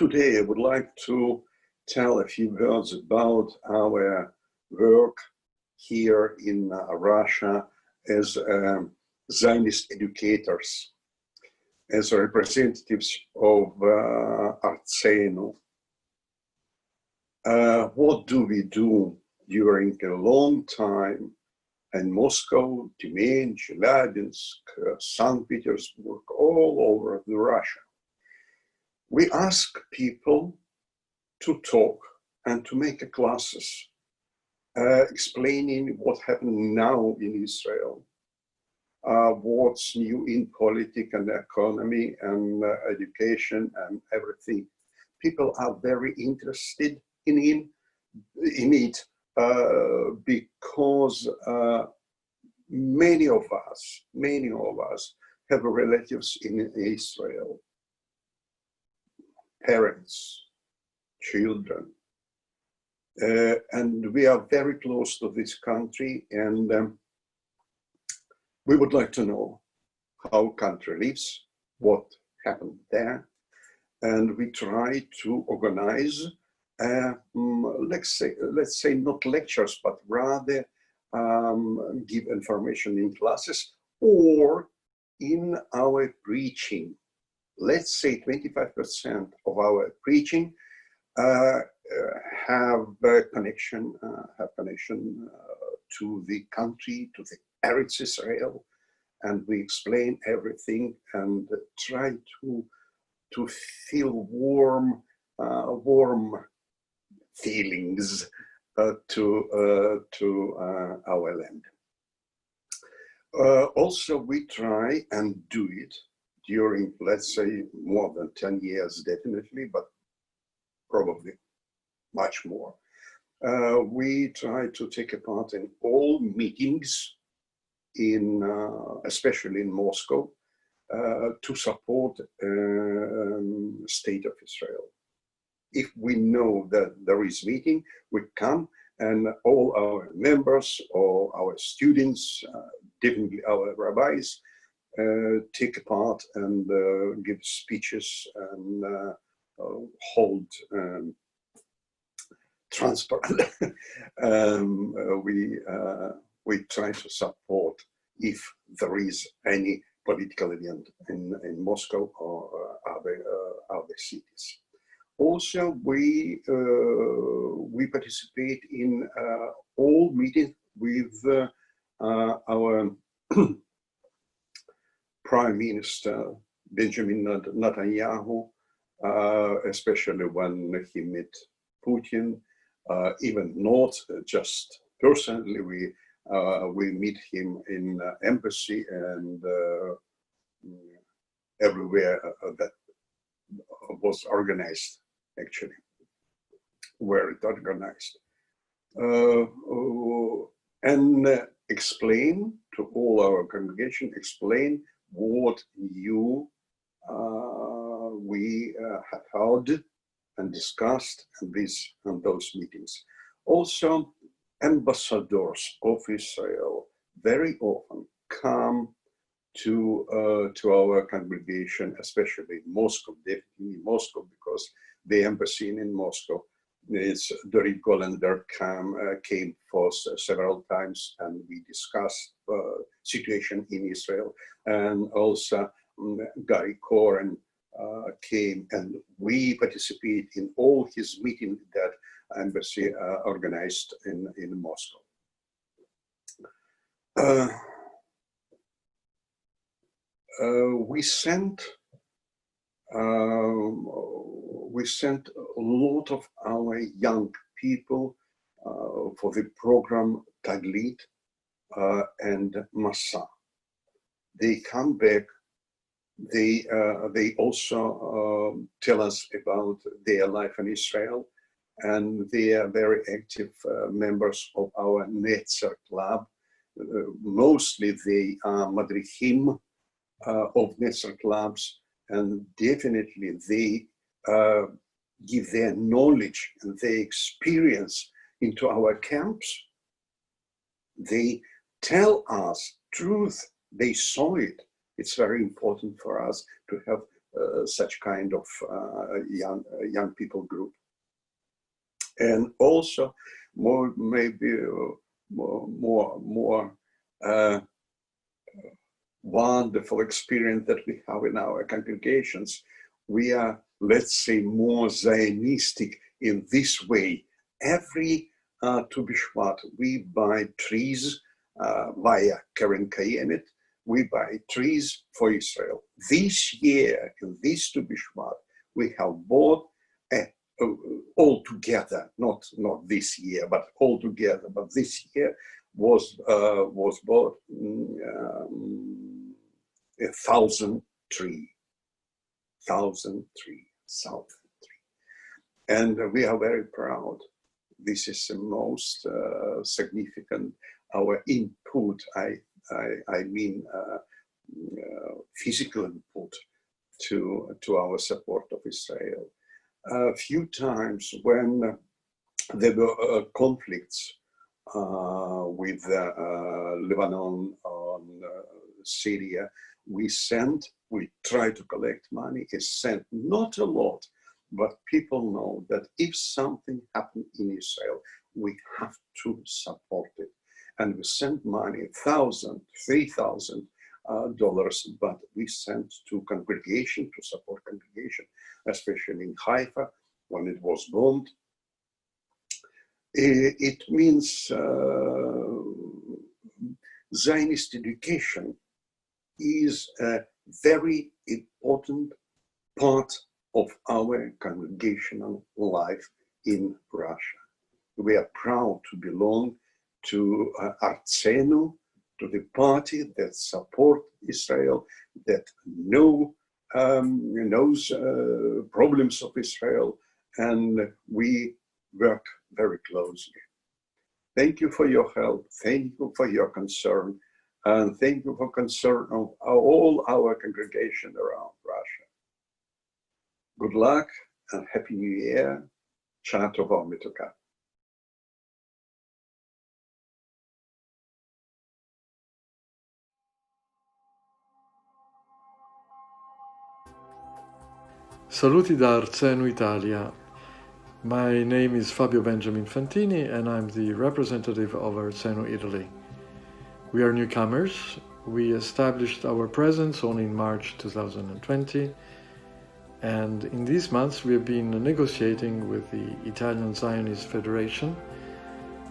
Today, I would like to tell a few words about our work here in Russia as Zionist educators, as representatives of Arzenu. What do we do during a long time in Moscow, Tyumen, Chelyabinsk, St. Petersburg, all over Russia? We ask people to talk and to make classes explaining what happened now in Israel, what's new in politics and economy and education and everything. People are very interested in it because many of us have relatives in Israel. Parents, children, and we are very close to this country, and we would like to know how country lives, what happened there, and we try to organize, let's say not lectures, but rather give information in classes or in our preaching. Let's say 25% of our preaching have connection to the country, to the Eretz Israel, and we explain everything and try to feel warm feelings to our land. Also, we try and do it during, let's say, more than 10 years, definitely, but probably much more. We try to take a part in all meetings, especially in Moscow, to support State of Israel. If we know that there is meeting, we come, and all our members or our students, definitely our rabbis, take a part and give speeches and hold transparent. We try to support if there is any political event in Moscow or other cities. Also, we participate in all meetings with our Prime Minister Benjamin Netanyahu, especially when he met Putin, even not just personally, we meet him in embassy and everywhere that was organized, actually, where it organized. And explain to all our congregation, explain what we have heard and discussed in those meetings. Also, ambassadors of Israel very often come to our congregation, especially in Moscow, definitely in Moscow, because the embassy in Moscow is Dorit Golender came for several times, and we discussed situation in Israel, and also Gary Koren came, and we participate in all his meetings that embassy organized in Moscow. We sent a lot of our young people for the program Taglit and Masa. They come back. They also tell us about their life in Israel, and they are very active members of our Netzer club. Mostly they are madrichim of Netzer clubs, and definitely they give their knowledge and their experience into our camps. They tell us truth. They saw it. It's very important for us to have such kind of young people group. And also maybe more wonderful experience that we have in our congregations. We are, let's say, more Zionistic in this way. Every Tu B'Shvat, we buy trees via Keren Kayemet. We buy trees for Israel. This year, in this Tu B'Shvat, we have bought all together, not this year, but all together. But this year was bought 1,000 trees. 1,000 trees. And we are very proud. This is the most significant, our input, I mean physical input to our support of Israel. A few times when there were conflicts with Lebanon, Syria, we try to collect money. It's sent not a lot, but people know that if something happened in Israel, we have to support it. And we send money, $1,000, $3,000, but we sent to congregation, to support congregation, especially in Haifa when it was bombed. It means Zionist education is a very important part of our congregational life in Russia. We are proud to belong to Arzenu, to the party that support Israel, that knows problems of Israel, and we work very closely. Thank you for your help. Thank you for your concern. And thank you for concern of all our congregation around Russia. Good luck and Happy New Year. Shana Tova Mituka. Saluti da Arzenu Italia. My name is Fabio Benjamin Fantini and I'm the representative of Arzenu Italy. We are newcomers. We established our presence only in March 2020, and in these months we have been negotiating with the Italian Zionist Federation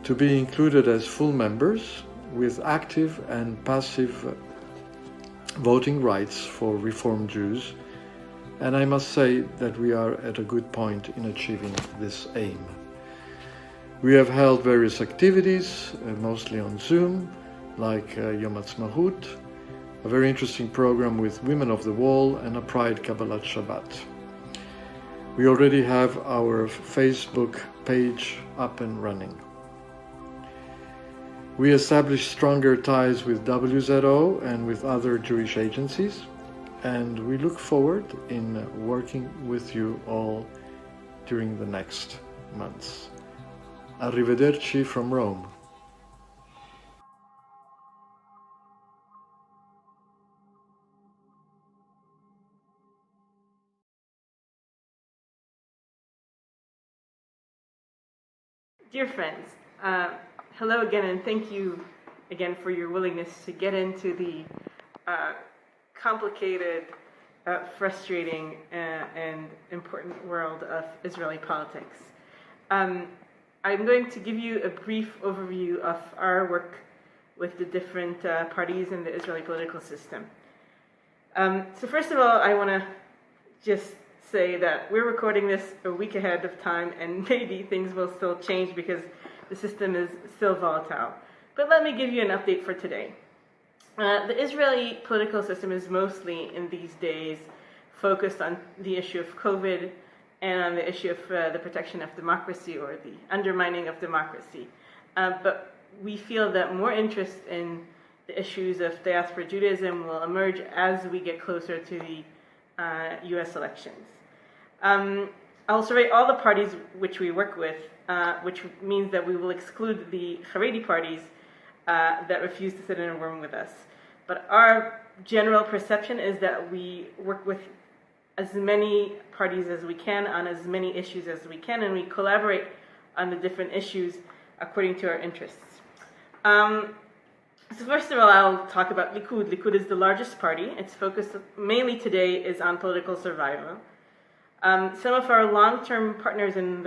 to be included as full members with active and passive voting rights for Reform Jews, and I must say that we are at a good point in achieving this aim. We have held various activities, mostly on Zoom, like Yom Ha'atzmaut, a very interesting program with Women of the Wall, and a Pride Kabbalat Shabbat. We already have our Facebook page up and running. We established stronger ties with WZO and with other Jewish agencies, and we look forward in working with you all during the next months. Arrivederci from Rome. Dear friends, hello again, and thank you again for your willingness to get into the complicated, frustrating, and important world of Israeli politics. I'm going to give you a brief overview of our work with the different parties in the Israeli political system. So first of all, I want to just say that we're recording this a week ahead of time, and maybe things will still change because the system is still volatile. But let me give you an update for today. The Israeli political system is mostly, in these days, focused on the issue of COVID and on the issue of the protection of democracy or the undermining of democracy. But we feel that more interest in the issues of diaspora Judaism will emerge as we get closer to the U.S. elections. I'll survey all the parties which we work with, which means that we will exclude the Haredi parties that refuse to sit in a room with us. But our general perception is that we work with as many parties as we can on as many issues as we can, and we collaborate on the different issues according to our interests. So first of all, I'll talk about Likud. Likud is the largest party. Its focus mainly today is on political survival. Some of our long-term partners in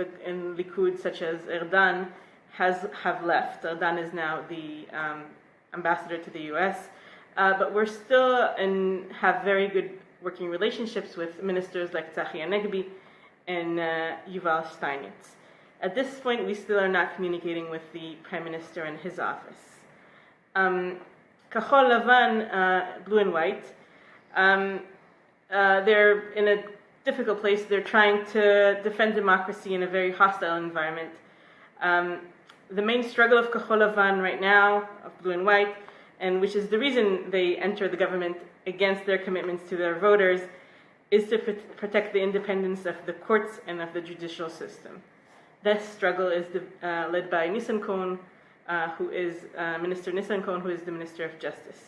Likud, such as Erdan, have left. Erdan is now the ambassador to the U.S., but we're still have very good working relationships with ministers like Tzachi Hanegbi and Yuval Steinitz. At this point, we still are not communicating with the Prime Minister and his office. Kachol Lavan, blue and white, they're in a difficult place. They're trying to defend democracy in a very hostile environment. The main struggle of Kachol Lavan right now, of blue and white, and which is the reason they enter the government against their commitments to their voters, is to protect the independence of the courts and of the judicial system. This struggle is led by Nissan Cohen, who is Minister Nissan Cohen, who is the Minister of Justice.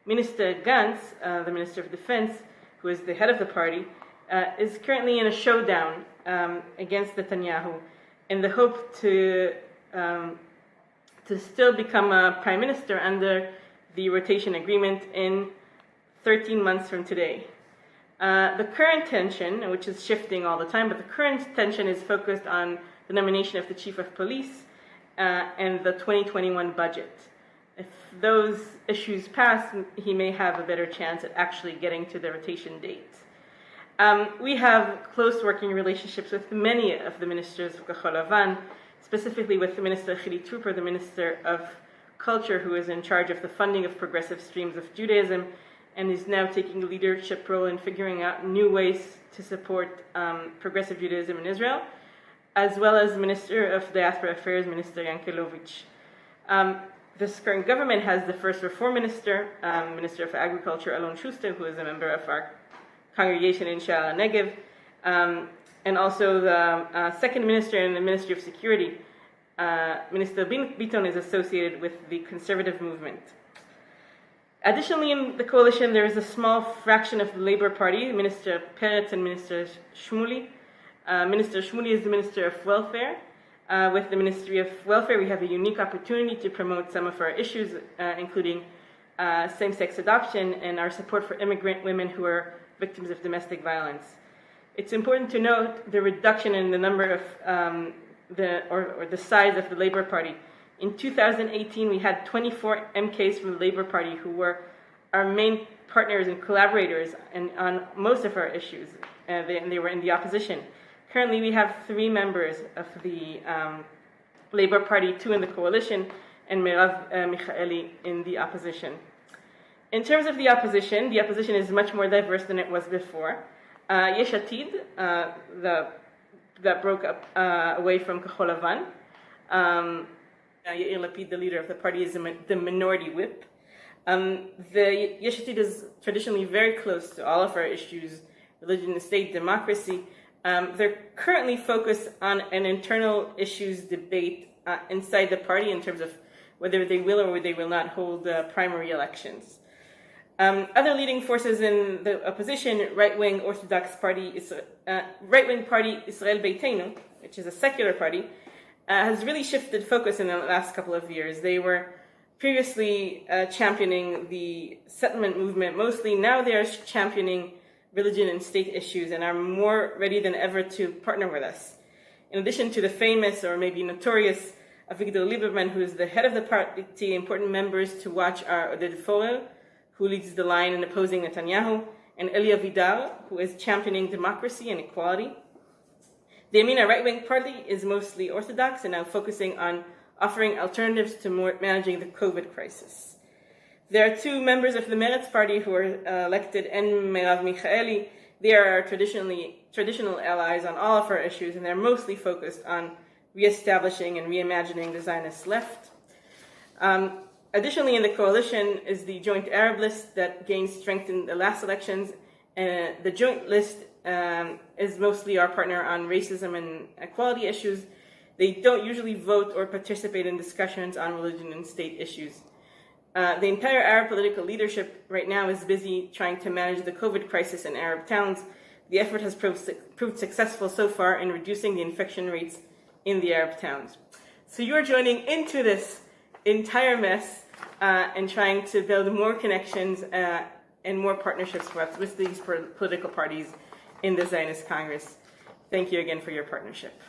Minister Gantz, the Minister of Defense, who is the head of the party, is currently in a showdown against Netanyahu in the hope to still become a prime minister under the rotation agreement in 13 months from today. The current tension, which is shifting all the time, but the current tension is focused on the nomination of the chief of police and the 2021 budget. If those issues pass, he may have a better chance at actually getting to the rotation date. We have close working relationships with many of the ministers of Kachol Lavan, specifically with the Minister Chili Trooper, the Minister of Culture, who is in charge of the funding of progressive streams of Judaism, and is now taking a leadership role in figuring out new ways to support progressive Judaism in Israel, as well as Minister of Diaspora Affairs, Minister Yankelovich. This current government has the first reform minister, Minister of Agriculture, Alon Schuster, who is a member of our congregation in Sha'ar Negev, and also the second minister in the Ministry of Security, Minister Biton, is associated with the conservative movement. Additionally, in the coalition, there is a small fraction of the Labour Party, Minister Peretz and Minister Shmuli. Minister Shmuli is the Minister of Welfare. With the Ministry of Welfare, we have a unique opportunity to promote some of our issues, including same-sex adoption and our support for immigrant women who are victims of domestic violence. It's important to note the reduction in the number of the size of the Labour Party. In 2018, we had 24 MKs from the Labour Party who were our main partners and collaborators on most of our issues, and they were in the opposition. Currently, we have 3 members of the Labour Party, 2 in the coalition, and Merav Michaeli in the opposition. In terms of the opposition is much more diverse than it was before. Yesh Atid, that broke up away from Kachol Lavan. Yair Lapid, the leader of the party, is the minority whip. The Yesh Atid is traditionally very close to all of our issues, religion and state, democracy. They're currently focused on an internal issues debate inside the party in terms of whether they will or they will not hold primary elections. Other leading forces in the opposition, right-wing Orthodox party, right-wing party Israel Beitenu, which is a secular party, has really shifted focus in the last couple of years. They were previously championing the settlement movement mostly. Now they are championing religion and state issues and are more ready than ever to partner with us. In addition to the famous or maybe notorious Avigdor Lieberman, who is the head of the party, important members to watch are Oded Forel, who leads the line in opposing Netanyahu, and Elia Vidal, who is championing democracy and equality. The Yamina right-wing party is mostly Orthodox and now focusing on offering alternatives to managing the COVID crisis. There are 2 members of the Meretz party who are elected, and Merav Michaeli. They are our traditional allies on all of our issues, and they're mostly focused on reestablishing and reimagining the Zionist left. Additionally, in the coalition is the Joint Arab List that gained strength in the last elections. The Joint List is mostly our partner on racism and equality issues. They don't usually vote or participate in discussions on religion and state issues. The entire Arab political leadership right now is busy trying to manage the COVID crisis in Arab towns. The effort has proved successful so far in reducing the infection rates in the Arab towns. So you're joining into this entire mess and trying to build more connections and more partnerships with these political parties in the Zionist Congress. Thank you again for your partnership.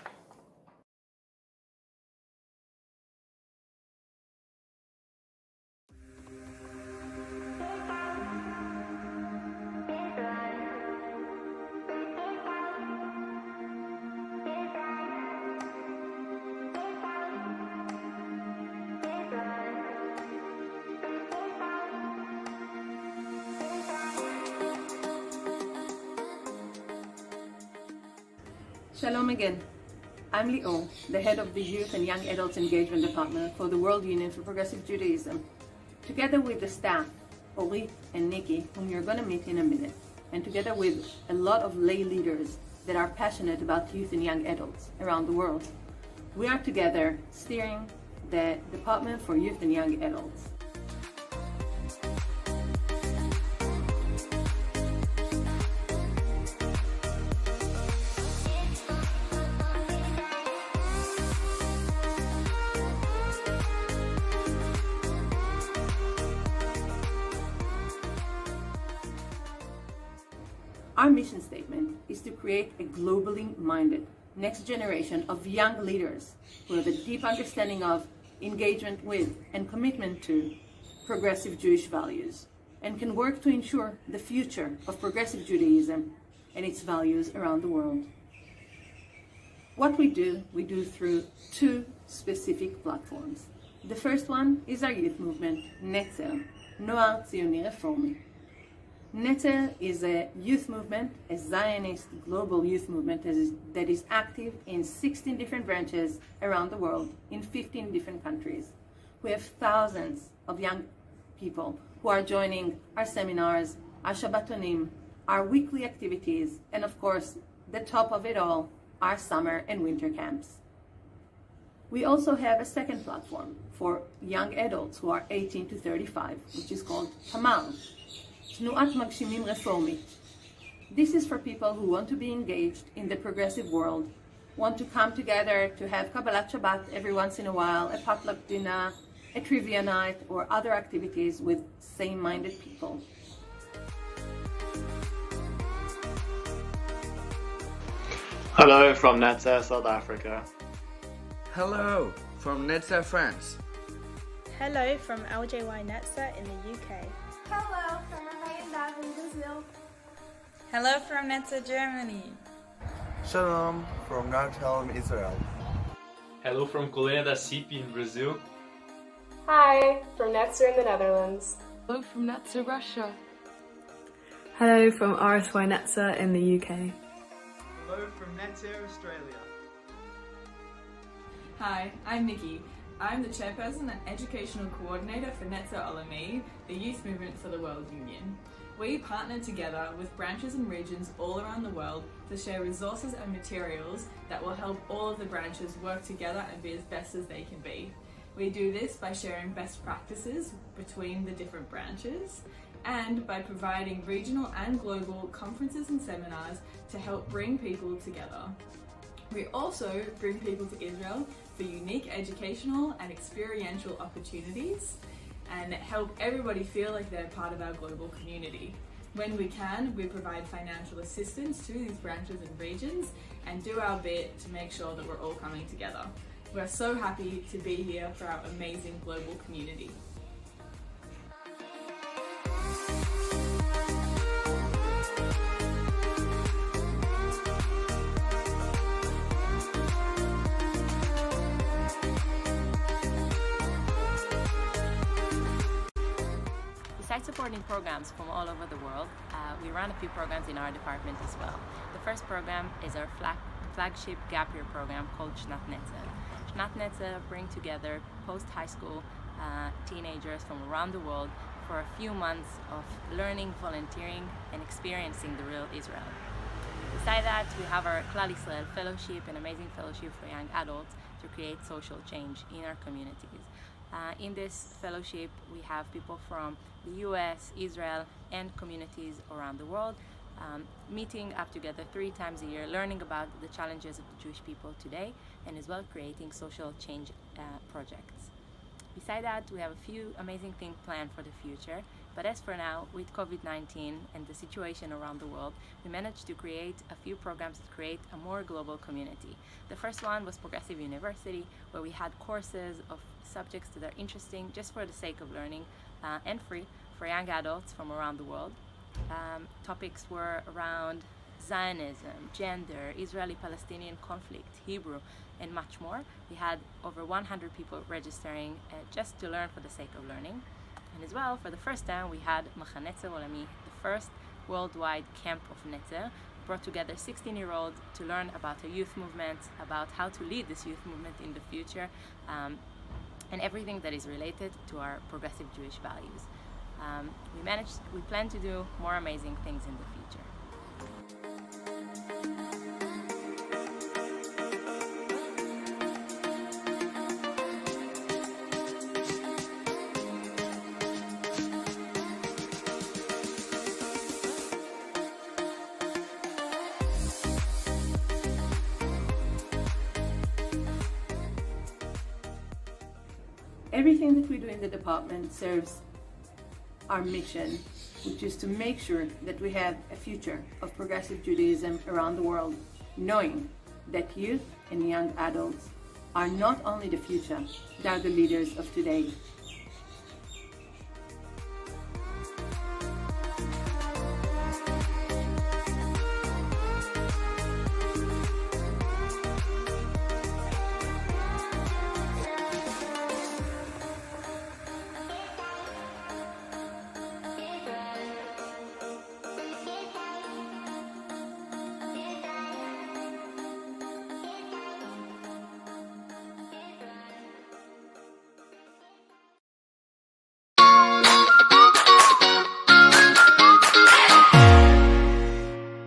Shalom again. I'm Lior, the head of the Youth and Young Adults Engagement Department for the World Union for Progressive Judaism. Together with the staff, Orit and Nikki, whom you're going to meet in a minute, and together with a lot of lay leaders that are passionate about youth and young adults around the world, we are together steering the Department for Youth and Young Adults. Our mission statement is to create a globally minded next generation of young leaders who have a deep understanding of, engagement with, and commitment to progressive Jewish values, and can work to ensure the future of progressive Judaism and its values around the world. What we do through two specific platforms. The first one is our youth movement, Netzer, Noar Tzioni Reformi. Netzer is a youth movement, a Zionist global youth movement that is active in 16 different branches around the world, in 15 different countries. We have thousands of young people who are joining our seminars, our Shabbatonim, our weekly activities, and of course, the top of it all, our summer and winter camps. We also have a second platform for young adults who are 18 to 35, which is called Tamar, Tnuat Magshimim Reformit. This is for people who want to be engaged in the progressive world, want to come together to have Kabbalat Shabbat every once in a while, a potluck dinner, a trivia night, or other activities with same-minded people. Hello from Netzer, South Africa. Hello from Netzer, France. Hello from LJY Netzer in the UK. Hello from Armenia in Brazil. Hello from Netzer, Germany. Shalom from Arzenu Israel. Hello from Colônia da CIP in Brazil. Hi from Netzer in the Netherlands. Hello from Netzer, Russia. Hello from RSY Netzer in the UK. Hello from Netzer, Australia. Hi, I'm Nikki. I'm the chairperson and educational coordinator for Netzer Olamei, the youth movement for the World Union. We partner together with branches and regions all around the world to share resources and materials that will help all of the branches work together and be as best as they can be. We do this by sharing best practices between the different branches and by providing regional and global conferences and seminars to help bring people together. We also bring people to Israel for unique educational and experiential opportunities and help everybody feel like they're part of our global community. When we can, we provide financial assistance to these branches and regions and do our bit to make sure that we're all coming together. We're so happy to be here for our amazing global community. Besides supporting programs from all over the world, we run a few programs in our department as well. The first program is our flagship gap year program called Shnat Netzer. Shnat Netzer bring together post-high school teenagers from around the world for a few months of learning, volunteering, and experiencing the real Israel. Besides that, we have our Klal Israel Fellowship, an amazing fellowship for young adults to create social change in our communities. In this fellowship, we have people from the US, Israel, and communities around the world meeting up together 3 times a year, learning about the challenges of the Jewish people today, and as well creating social change projects. Besides that, we have a few amazing things planned for the future, but as for now, with COVID-19 and the situation around the world, we managed to create a few programs that create a more global community. The first one was Progressive University, where we had courses of subjects that are interesting just for the sake of learning and free for young adults from around the world. Topics were around Zionism, gender, Israeli-Palestinian conflict, Hebrew, and much more. We had over 100 people registering just to learn for the sake of learning. And as well, for the first time, we had Netzer Olami, the first worldwide camp of Netzer, brought together 16-year-olds to learn about a youth movement, about how to lead this youth movement in the future, and everything that is related to our progressive Jewish values. We plan to do more amazing things in the future. Everything that we do in the department serves our mission, which is to make sure that we have a future of progressive Judaism around the world, knowing that youth and young adults are not only the future, they are the leaders of today.